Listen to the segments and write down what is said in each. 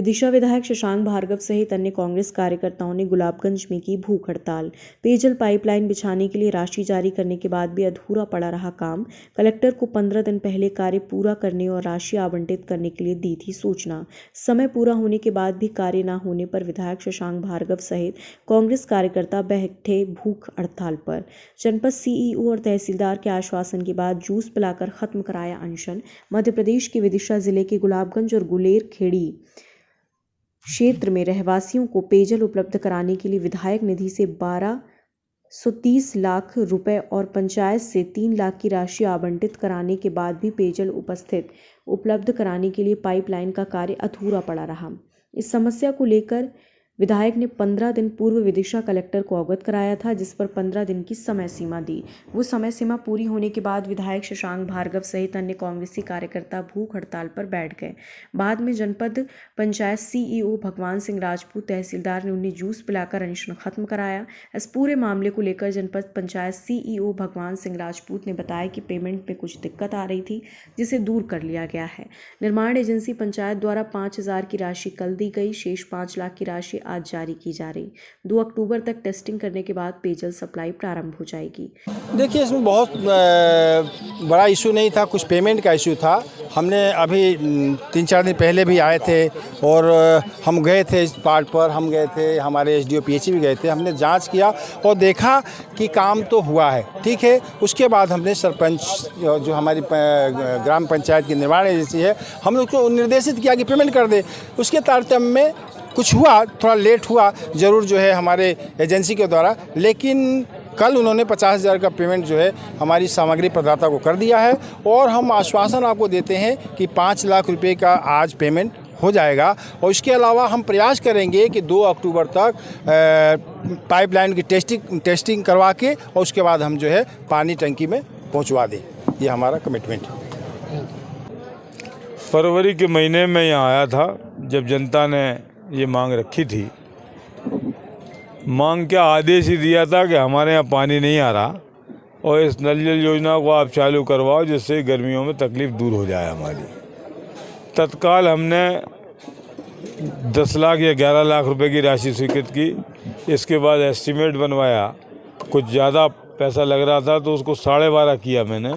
विदिशा विधायक शशांक भार्गव सहित अन्य कांग्रेस कार्यकर्ताओं ने गुलाबगंज में की भूख हड़ताल। पेयजल पाइपलाइन बिछाने के लिए राशि जारी करने के बाद भी अधूरा पड़ा रहा काम। कलेक्टर को 15 दिन पहले कार्य पूरा करने और राशि आवंटित करने के लिए दी थी सूचना। समय पूरा होने के बाद भी कार्य न होने पर विधायक शशांक भार्गव सहित कांग्रेस कार्यकर्ता बैठे भूख हड़ताल पर। जनपद सीईओ और तहसीलदार के आश्वासन के बाद जूस पिलाकर खत्म कराया अनशन। मध्य प्रदेश के विदिशा जिले के गुलाबगंज और गुलेर खेड़ी क्षेत्र में रहवासियों को पेयजल उपलब्ध कराने के लिए विधायक निधि से 1230 लाख रुपए और पंचायत से 3 लाख की राशि आवंटित कराने के बाद भी पेयजल उपलब्ध कराने के लिए पाइपलाइन का कार्य अधूरा पड़ा रहा। इस समस्या को लेकर विधायक ने 15 दिन पूर्व विदिशा कलेक्टर को अवगत कराया था, जिस पर 15 दिन की समय सीमा दी। वो समय सीमा पूरी होने के बाद विधायक शशांक भार्गव सहित अन्य कांग्रेसी कार्यकर्ता भूख हड़ताल पर बैठ गए। बाद में जनपद पंचायत सीईओ भगवान सिंह राजपूत, तहसीलदार ने उन्हें जूस पिलाकर अनशन खत्म कराया। इस पूरे मामले को लेकर जनपद पंचायत सीईओ भगवान सिंह राजपूत ने बताया कि पेमेंट में कुछ दिक्कत आ रही थी, जिसे दूर कर लिया गया है। निर्माण एजेंसी पंचायत द्वारा 5000 की राशि कल दी गई, शेष 5 लाख की राशि आज जारी की जा रही। 2 अक्टूबर तक टेस्टिंग करने के बाद पेयजल सप्लाई प्रारंभ हो जाएगी। देखिए, इसमें बहुत बड़ा इशू नहीं था, कुछ पेमेंट का इशू था। हमने अभी 3-4 दिन पहले भी आए थे और हम गए थे इस पार्ट पर, हम गए थे, हमारे एसडीओ पीएचई भी गए थे। हमने जांच किया और देखा कि काम तो हुआ है, ठीक है। उसके बाद हमने सरपंच, जो हमारी ग्राम पंचायत की निर्माण एजेंसी है, हम उसको निर्देशित किया कि पेमेंट कर दे। उसके तारतम्य में कुछ हुआ, थोड़ा लेट हुआ ज़रूर जो है हमारे एजेंसी के द्वारा, लेकिन कल उन्होंने 50,000 का पेमेंट जो है हमारी सामग्री प्रदाता को कर दिया है और हम आश्वासन आपको देते हैं कि 5 लाख रुपए का आज पेमेंट हो जाएगा। और इसके अलावा हम प्रयास करेंगे कि 2 अक्टूबर तक पाइपलाइन की टेस्टिंग करवा के और उसके बाद हम जो है पानी टंकी में पहुंचवा दें। ये हमारा कमिटमेंट है। फरवरी के महीने में यहाँ आया था जब जनता ने ये मांग रखी थी। मांग क्या, आदेश ही दिया था कि हमारे यहाँ पानी नहीं आ रहा और इस नल जल योजना को आप चालू करवाओ, जिससे गर्मियों में तकलीफ़ दूर हो जाए हमारी। तत्काल हमने 10 लाख या 11 लाख रुपए की राशि स्वीकृत की। इसके बाद एस्टीमेट बनवाया, कुछ ज़्यादा पैसा लग रहा था तो उसको 12.5 किया मैंने।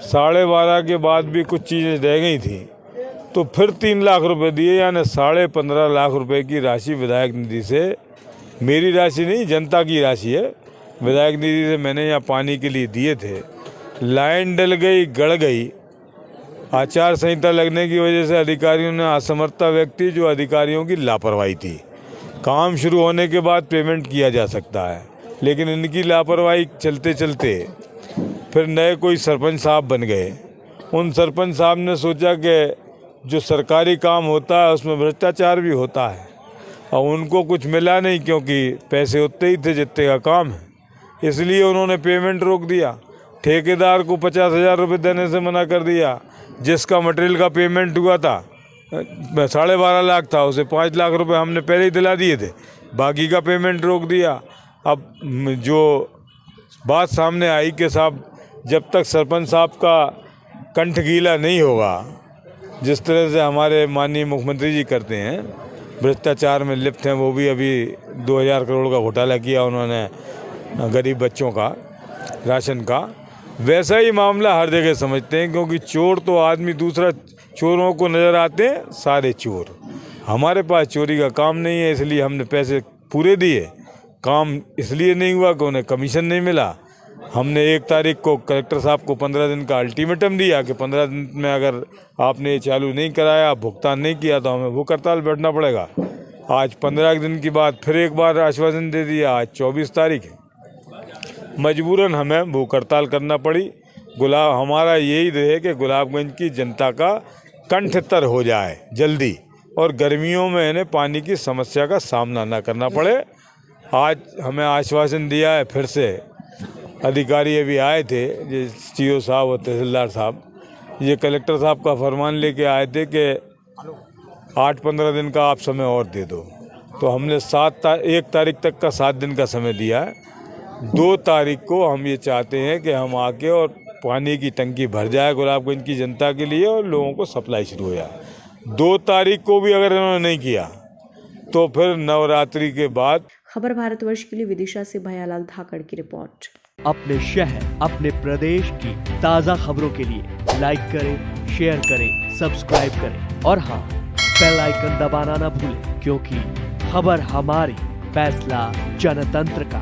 12.5 के बाद भी कुछ चीज़ें रह गई थी तो फिर 3 लाख रुपए दिए, यानी 15.5 लाख रुपए की राशि विधायक निधि से, मेरी राशि नहीं, जनता की राशि है, विधायक निधि से मैंने यहाँ पानी के लिए दिए थे। लाइन डल गई, गड़ गई। आचार संहिता लगने की वजह से अधिकारियों ने असमर्थता व्यक्त की, जो अधिकारियों की लापरवाही थी। काम शुरू होने के बाद पेमेंट किया जा सकता है, लेकिन इनकी लापरवाही चलते चलते फिर नए कोई सरपंच साहब बन गए। उन सरपंच साहब ने सोचा कि जो सरकारी काम होता है उसमें भ्रष्टाचार भी होता है, और उनको कुछ मिला नहीं, क्योंकि पैसे उतने ही थे जितने का काम है। इसलिए उन्होंने पेमेंट रोक दिया। ठेकेदार को 50,000 रुपये देने से मना कर दिया। जिसका मटेरियल का पेमेंट हुआ था 12.5 लाख था, उसे 5 लाख रुपए हमने पहले ही दिला दिए थे, बाकी का पेमेंट रोक दिया। अब जो बात सामने आई कि साहब, जब तक सरपंच साहब का कंठ गीला नहीं होगा, जिस तरह से हमारे माननीय मुख्यमंत्री जी करते हैं, भ्रष्टाचार में लिप्त हैं, वो भी अभी 2000 करोड़ का घोटाला किया उन्होंने गरीब बच्चों का राशन का। वैसा ही मामला हर जगह समझते हैं, क्योंकि चोर तो आदमी दूसरा, चोरों को नज़र आते हैं सारे चोर। हमारे पास चोरी का काम नहीं है, इसलिए हमने पैसे पूरे दिए। काम इसलिए नहीं हुआ कि उन्हें कमीशन नहीं मिला। हमने 1 तारीख को कलेक्टर साहब को 15 दिन का अल्टीमेटम दिया कि 15 दिन में अगर आपने ये चालू नहीं कराया, भुगतान नहीं किया, तो हमें भूख हड़ताल बैठना पड़ेगा। आज 15 दिन के बाद फिर एक बार आश्वासन दे दिया। आज 24 तारीख है, मजबूरन हमें भूख हड़ताल करना पड़ी। हमारा यही है कि गुलाबगंज की जनता का कंठतर हो जाए जल्दी, और गर्मियों में इन्हें पानी की समस्या का सामना न करना पड़े। आज हमें आश्वासन दिया है, फिर से अधिकारी अभी आए थे, ये सीओ साहब और तहसीलदार साहब, ये कलेक्टर साहब का फरमान लेके आए थे कि 8-15 दिन का आप समय और दे दो। तो हमने 1 तारीख तक का 7 दिन का समय दिया है। 2 तारीख को हम ये चाहते हैं कि हम आके और पानी की टंकी भर जाए गुलाबगंज की जनता के लिए और लोगों को सप्लाई शुरू हो जाए। 2 तारीख को भी अगर इन्होंने नहीं किया तो फिर नवरात्रि के बाद। खबर भारतवर्ष के लिए विदिशा से भयालाल धाकड़ की रिपोर्ट। अपने शहर, अपने प्रदेश की ताजा खबरों के लिए लाइक करें, शेयर करें, सब्सक्राइब करें और हाँ, बेल आइकन दबाना ना भूलें, क्योंकि खबर हमारी, फैसला जनतंत्र का।